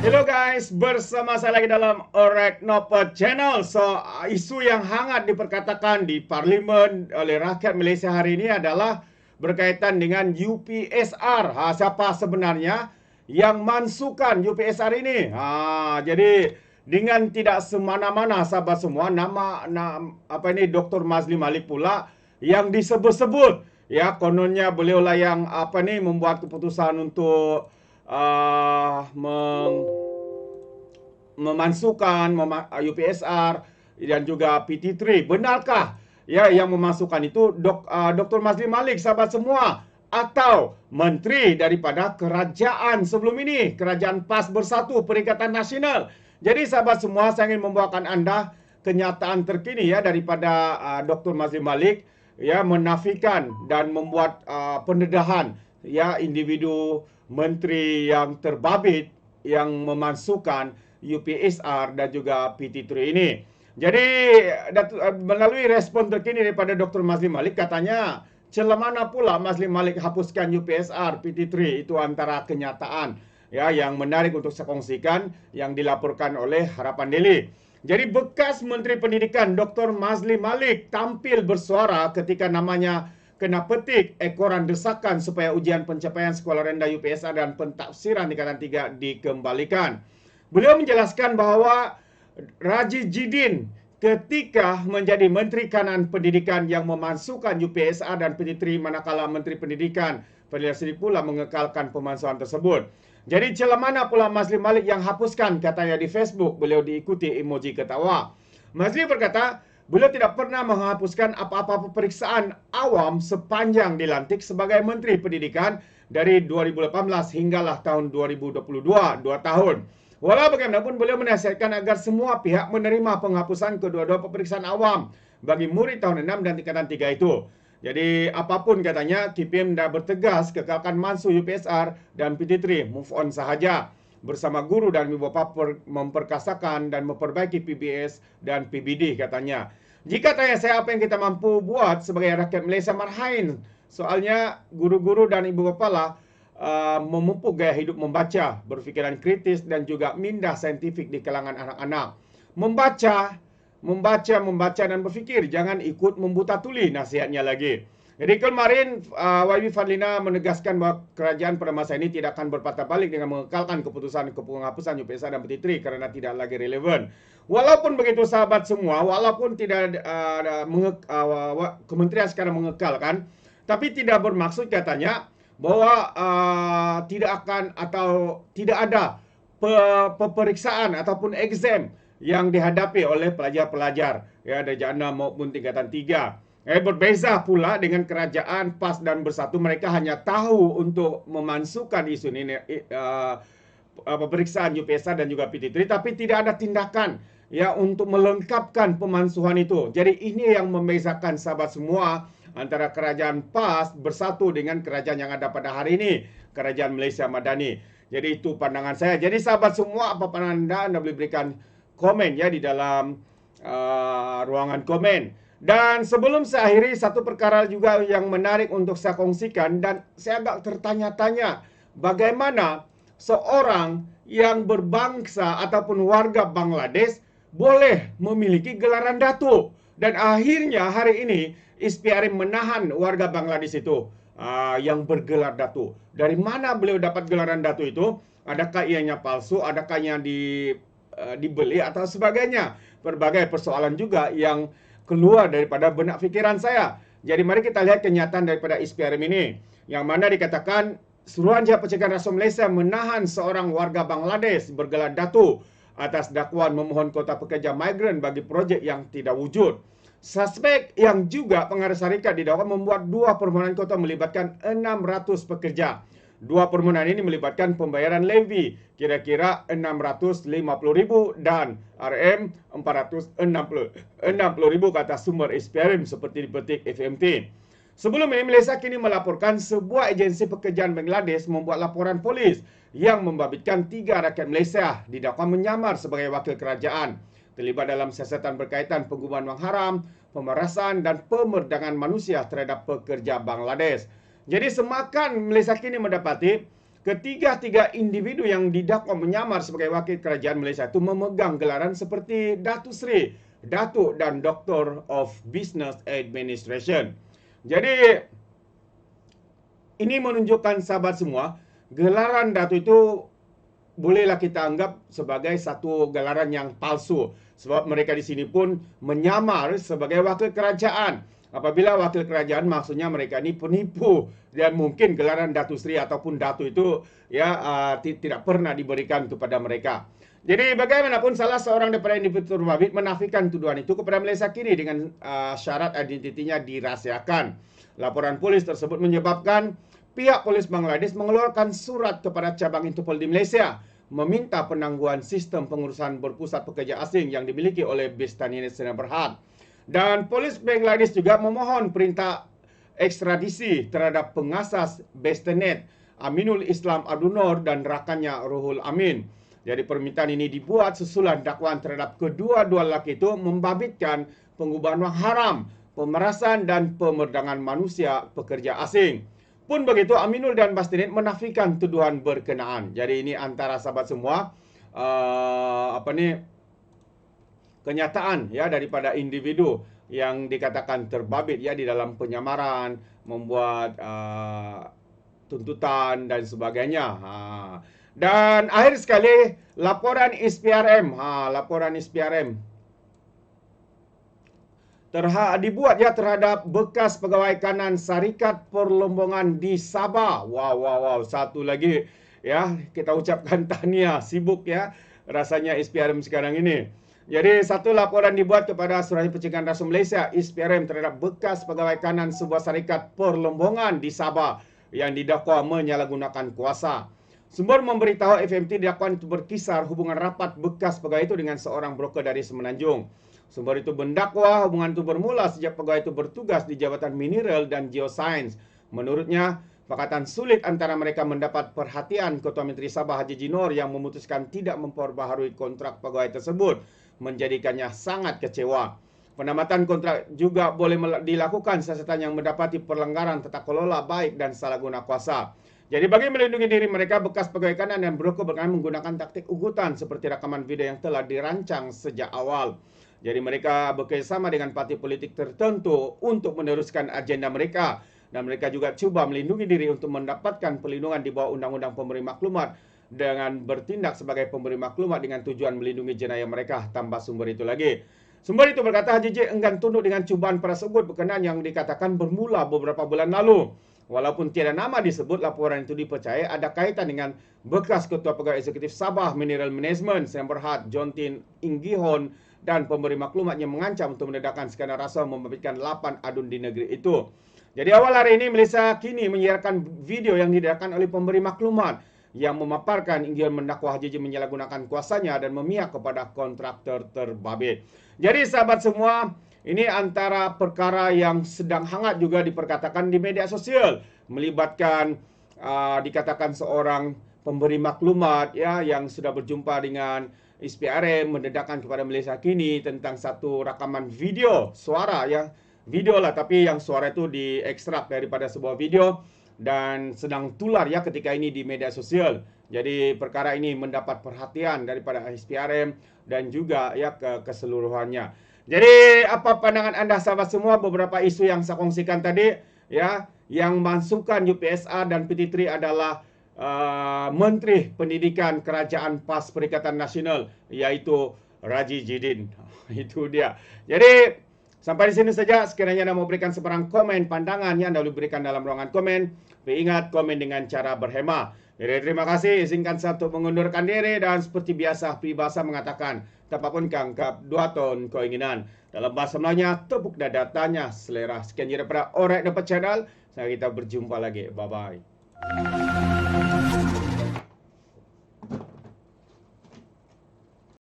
Hello guys, bersama saya lagi dalam Orek Nopo Channel. Isu yang hangat diperkatakan di Parlimen oleh rakyat Malaysia hari ini adalah berkaitan dengan UPSR. Siapa sebenarnya yang mansukan UPSR ini? Jadi dengan tidak semena-mena sahabat semua, Dr. Mazli Malik pula yang disebut-sebut. Ya, kononnya beliaulah yang membuat keputusan untuk memasukkan UPSR dan juga PT3. Benarkah ya yang memasukkan itu Dr. Mazli Malik sahabat semua atau menteri daripada kerajaan sebelum ini, Kerajaan PAS Bersatu Perikatan Nasional? Jadi sahabat semua, saya ingin membawakan Anda kenyataan terkini ya daripada Dr. Mazli Malik ya menafikan dan membuat pendedahan ya individu menteri yang terbabit yang memasukkan UPSR dan juga PT3 ini. Jadi melalui respon terkini daripada Dr. Mazli Malik, katanya celah mana pula Mazli Malik hapuskan UPSR, PT3, itu antara kenyataan ya yang menarik untuk saya kongsikan yang dilaporkan oleh Harapan Daily. Jadi bekas Menteri Pendidikan Dr. Mazli Malik tampil bersuara ketika namanya kena petik ekoran desakan supaya ujian pencapaian sekolah rendah UPSR dan pentafsiran tingkatan 3 dikembalikan. Beliau menjelaskan bahwa Raji Jidin ketika menjadi Menteri Kanan Pendidikan yang memasukkan UPSR dan PT3 manakala Menteri Pendidikan Fadil Siddiq pula mengekalkan pemansuhan tersebut. Jadi celah mana pula Mazli Malik yang hapuskan, katanya di Facebook. Beliau diikuti emoji ketawa. Mazli berkata, beliau tidak pernah menghapuskan apa-apa peperiksaan awam sepanjang dilantik sebagai Menteri Pendidikan dari 2018 hinggalah tahun 2022, 2 tahun. Walau bagaimanapun, beliau menasihatkan agar semua pihak menerima penghapusan kedua-dua peperiksaan awam bagi murid tahun 6 dan tingkatan 3 itu. Jadi apapun katanya, KPM dah bertegas kekalkan mansu UPSR dan PT3, move on sahaja. Bersama guru dan ibu bapa memperkasakan dan memperbaiki PBS dan PBD, katanya. Jika tanya saya apa yang kita mampu buat sebagai rakyat Malaysia, marhain. Soalnya guru-guru dan ibu bapa lah memupuk gaya hidup membaca, berfikiran kritis dan juga minda saintifik di kalangan anak-anak. Membaca dan berfikir, jangan ikut membuta tuli, nasihatnya lagi. Jadi kemarin YB Fadlina menegaskan bahawa kerajaan pada masa ini tidak akan berpatah balik dengan mengekalkan keputusan penghapusan UPSR dan PT3 kerana tidak lagi relevan. Walaupun begitu sahabat semua, walaupun tidak kementerian sekarang mengekalkan, tapi tidak bermaksud katanya bahwa tidak akan atau tidak ada peperiksaan ataupun exam yang dihadapi oleh pelajar-pelajar ya darjah 6 maupun tingkatan 3. Berbeza pula dengan kerajaan PAS dan Bersatu, mereka hanya tahu untuk memasukkan isu ini peperiksaan UPSR dan juga PT3, tapi tidak ada tindakan ya untuk melengkapkan pemansuhan itu. Jadi ini yang membezakan sahabat semua antara kerajaan PAS Bersatu dengan kerajaan yang ada pada hari ini, Kerajaan Malaysia Madani. Jadi itu pandangan saya. Jadi sahabat semua, apa pandangan Anda? Anda boleh berikan komen ya di dalam ruangan komen. Dan sebelum saya akhiri, satu perkara juga yang menarik untuk saya kongsikan, dan saya agak tertanya-tanya bagaimana seorang yang berbangsa ataupun warga Bangladesh boleh memiliki gelaran datuk. Dan akhirnya hari ini SPRM menahan warga Bangladesh itu yang bergelar datuk. Dari mana beliau dapat gelaran datuk itu? Adakah ianya palsu? Adakah yang dibeli atau sebagainya? Berbagai persoalan juga yang keluar daripada benak fikiran saya. Jadi mari kita lihat kenyataan daripada SPRM ini, yang mana dikatakan Suruhanjaya Pencegahan Rasuah Malaysia menahan seorang warga Bangladesh bergelar datuk atas dakwaan memohon kota pekerja migran bagi projek yang tidak wujud. Suspek yang juga pengarah syarikat didakwa membuat dua permohonan kota melibatkan 600 pekerja. Dua permohonan ini melibatkan pembayaran levy kira-kira 650,000 dan RM 460,000 kata sumber SPRM seperti dipetik FMT. Sebelum ini, Malaysia kini melaporkan sebuah agensi pekerjaan Bangladesh membuat laporan polis yang membabitkan 3 rakyat Malaysia didakwa menyamar sebagai wakil kerajaan, terlibat dalam siasatan berkaitan penggubahan wang haram, pemerasan dan pemerdagangan manusia terhadap pekerja Bangladesh. Jadi semakan Malaysia kini mendapati ketiga-tiga individu yang didakwa menyamar sebagai wakil kerajaan Malaysia itu memegang gelaran seperti Datuk Seri, Datuk dan Doctor of Business Administration. Jadi ini menunjukkan sahabat semua, gelaran Datuk itu bolehlah kita anggap sebagai satu gelaran yang palsu. Sebab mereka di sini pun menyamar sebagai wakil kerajaan. Apabila wakil kerajaan maksudnya mereka ini penipu. Dan mungkin gelaran Datuk Seri ataupun Datuk itu tidak pernah diberikan kepada mereka. Jadi bagaimanapun salah seorang daripada individu terbabit menafikan tuduhan itu kepada Malaysia Kini dengan syarat identitinya dirahsiakan. Laporan polis tersebut menyebabkan pihak polis Bangladesh mengeluarkan surat kepada cabang Interpol di Malaysia meminta penangguhan sistem pengurusan berpusat pekerja asing yang dimiliki oleh Bestanet Sdn Bhd. Dan polis Bangladesh juga memohon perintah ekstradisi terhadap pengasas Bestanet Aminul Islam Adunor dan rakannya Ruhul Amin. Jadi permintaan ini dibuat susulan dakwaan terhadap kedua-dua lelaki itu membabitkan pengubahan wang haram, pemerasan dan pemerdangan manusia pekerja asing. Pun begitu, Aminul dan Bestanet menafikan tuduhan berkenaan. Jadi ini antara sahabat semua kenyataan ya daripada individu yang dikatakan terbabit ya di dalam penyamaran, membuat tuntutan dan sebagainya. Dan akhir sekali laporan SPRM, laporan SPRM dibuat ya terhadap bekas pegawai kanan Syarikat Perlombongan di Sabah. Wow, satu lagi ya, kita ucapkan tahniah, sibuk ya rasanya SPRM sekarang ini. Jadi satu laporan dibuat kepada Suruhanjaya Pencegahan Rasuah Malaysia SPRM terhadap bekas pegawai kanan sebuah syarikat perlombongan di Sabah yang didakwa menyalahgunakan kuasa. Sumber memberitahu FMT didakwa itu berkisar hubungan rapat bekas pegawai itu dengan seorang broker dari Semenanjung. Sumber itu mendakwa hubungan itu bermula sejak pegawai itu bertugas di Jabatan Mineral dan Geoscience. Menurutnya, pakatan sulit antara mereka mendapat perhatian Ketua Menteri Sabah Haji Jinor yang memutuskan tidak memperbaharui kontrak pegawai tersebut menjadikannya sangat kecewa. Penamatan kontrak juga boleh dilakukan sesetan yang mendapati pelanggaran tata kelola baik dan salah guna kuasa. Jadi bagi melindungi diri mereka, bekas pegawai kanan dan broker berkenaan menggunakan taktik ugutan seperti rakaman video yang telah dirancang sejak awal. Jadi mereka bekerjasama dengan parti politik tertentu untuk meneruskan agenda mereka. Dan mereka juga cuba melindungi diri untuk mendapatkan perlindungan di bawah Undang-Undang Pemberi Maklumat dengan bertindak sebagai pemberi maklumat dengan tujuan melindungi jenayah mereka, tambah sumber itu lagi. Sumber itu berkata Haji J enggan tunduk dengan cubaan prasebut berkenaan yang dikatakan bermula beberapa bulan lalu. Walaupun tiada nama disebut, laporan itu dipercayai ada kaitan dengan bekas Ketua Pegawai Eksekutif Sabah Mineral Management Sdn Bhd John Tin Inggihon dan pemberi maklumat yang mengancam untuk meledakan skandal rasuah membabitkan 8 adun di negeri itu. Jadi awal hari ini Malaysia Kini menyiarkan video yang didakwahkan oleh pemberi maklumat yang memaparkan Inggihon mendakwa Haji J menyalahgunakan kuasanya dan memihak kepada kontraktor terbabit. Jadi sahabat semua, ini antara perkara yang sedang hangat juga diperkatakan di media sosial, melibatkan dikatakan seorang pemberi maklumat ya yang sudah berjumpa dengan SPRM mendedahkan kepada Malaysia Kini tentang satu rakaman video suara ya, video lah tapi yang suara itu diekstrak daripada sebuah video dan sedang tular ya ketika ini di media sosial. Jadi perkara ini mendapat perhatian daripada SPRM dan juga ya keseluruhannya. Jadi apa pandangan anda sahabat semua beberapa isu yang saya kongsikan tadi ya, yang masukkan UPSR dan PT3 adalah Menteri Pendidikan Kerajaan PAS Perikatan Nasional yaitu Raji Jidin. Itu dia. Jadi sampai di sini saja. Sekiranya anda mau berikan sebarang komen pandangan yang anda boleh berikan dalam ruangan komen. Tapi ingat komen dengan cara berhema. Jadi terima kasih. Izinkan saya untuk mengundurkan diri dan seperti biasa peribahasa mengatakan tapapun kangkap 2 ton keinginan. Dalam bahasa Melayunya tepuk dada tanya selera. Sekian daripada Alright Dapat Channel. Sampai kita berjumpa lagi. Bye bye.